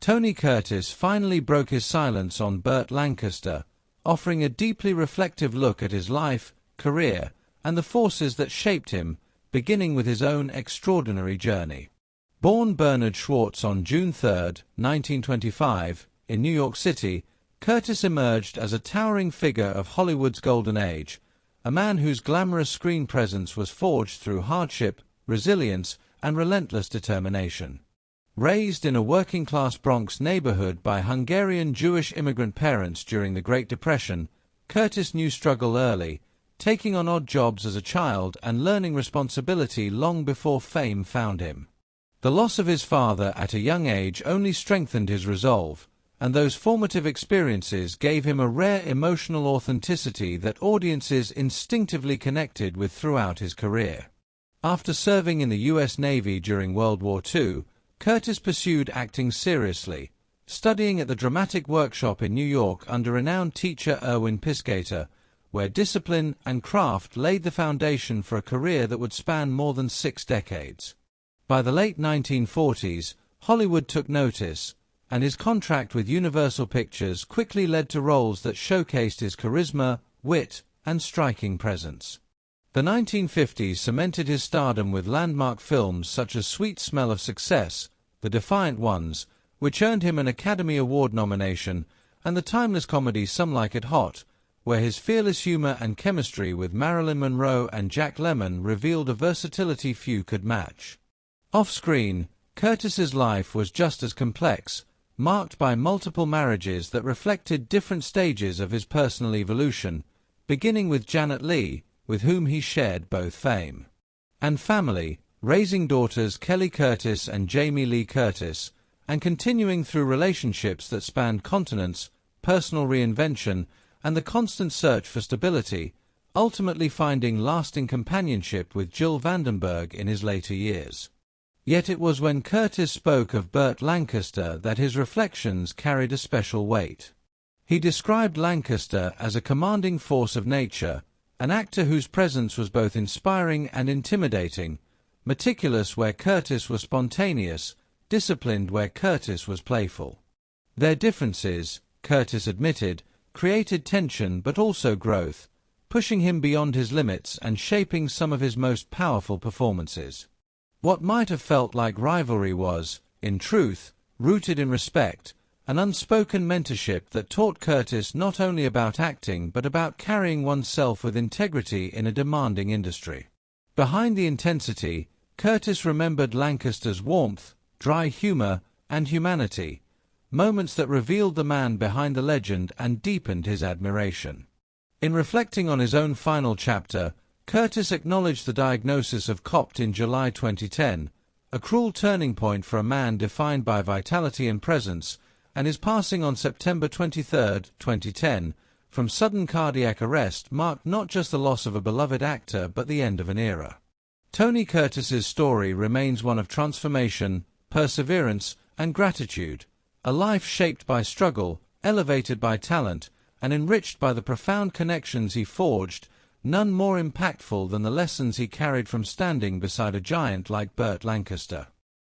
Tony Curtis finally broke his silence on Bert Lancaster, offering a deeply reflective look at his life, career, and the forces that shaped him, beginning with his own extraordinary journey. Born Bernard Schwartz on June 3, 1925, in New York City, Curtis emerged as a towering figure of Hollywood's golden age, a man whose glamorous screen presence was forged through hardship, resilience, and relentless determination. Raised in a working-class Bronx neighborhood by Hungarian Jewish immigrant parents during the Great Depression, Curtis knew struggle early, taking on odd jobs as a child and learning responsibility long before fame found him. The loss of his father at a young age only strengthened his resolve, and those formative experiences gave him a rare emotional authenticity that audiences instinctively connected with throughout his career. After serving in the U.S. Navy during World War II, Curtis pursued acting seriously, studying at the Dramatic Workshop in New York under renowned teacher Erwin Piscator, where discipline and craft laid the foundation for a career that would span more than 6 decades. By the late 1940s, Hollywood took notice, and his contract with Universal Pictures quickly led to roles that showcased his charisma, wit, and striking presence. The 1950s cemented his stardom with landmark films such as Sweet Smell of Success, The Defiant Ones, which earned him an Academy Award nomination, and the timeless comedy Some Like It Hot, where his fearless humor and chemistry with Marilyn Monroe and Jack Lemmon revealed a versatility few could match. Off-screen, Curtis's life was just as complex, marked by multiple marriages that reflected different stages of his personal evolution, beginning with Janet Leigh, with whom he shared both fame and family, raising daughters Kelly Curtis and Jamie Lee Curtis, and continuing through relationships that spanned continents, personal reinvention, and the constant search for stability, ultimately finding lasting companionship with Jill Vandenberg in his later years. Yet it was when Curtis spoke of Bert Lancaster that his reflections carried a special weight. He described Lancaster as a commanding force of nature, an actor whose presence was both inspiring and intimidating, meticulous where Curtis was spontaneous, disciplined where Curtis was playful. Their differences, Curtis admitted, created tension but also growth, pushing him beyond his limits and shaping some of his most powerful performances. What might have felt like rivalry was, in truth, rooted in respect, an unspoken mentorship that taught Curtis not only about acting but about carrying oneself with integrity in a demanding industry. Behind the intensity, Curtis remembered Lancaster's warmth, dry humor, and humanity, moments that revealed the man behind the legend and deepened his admiration. In reflecting on his own final chapter, Curtis acknowledged the diagnosis of COPD in July 2010, a cruel turning point for a man defined by vitality and presence, and his passing on September 23, 2010, from sudden cardiac arrest marked not just the loss of a beloved actor but the end of an era. Tony Curtis's story remains one of transformation, perseverance, and gratitude, a life shaped by struggle, elevated by talent, and enriched by the profound connections he forged, none more impactful than the lessons he carried from standing beside a giant like Bert Lancaster.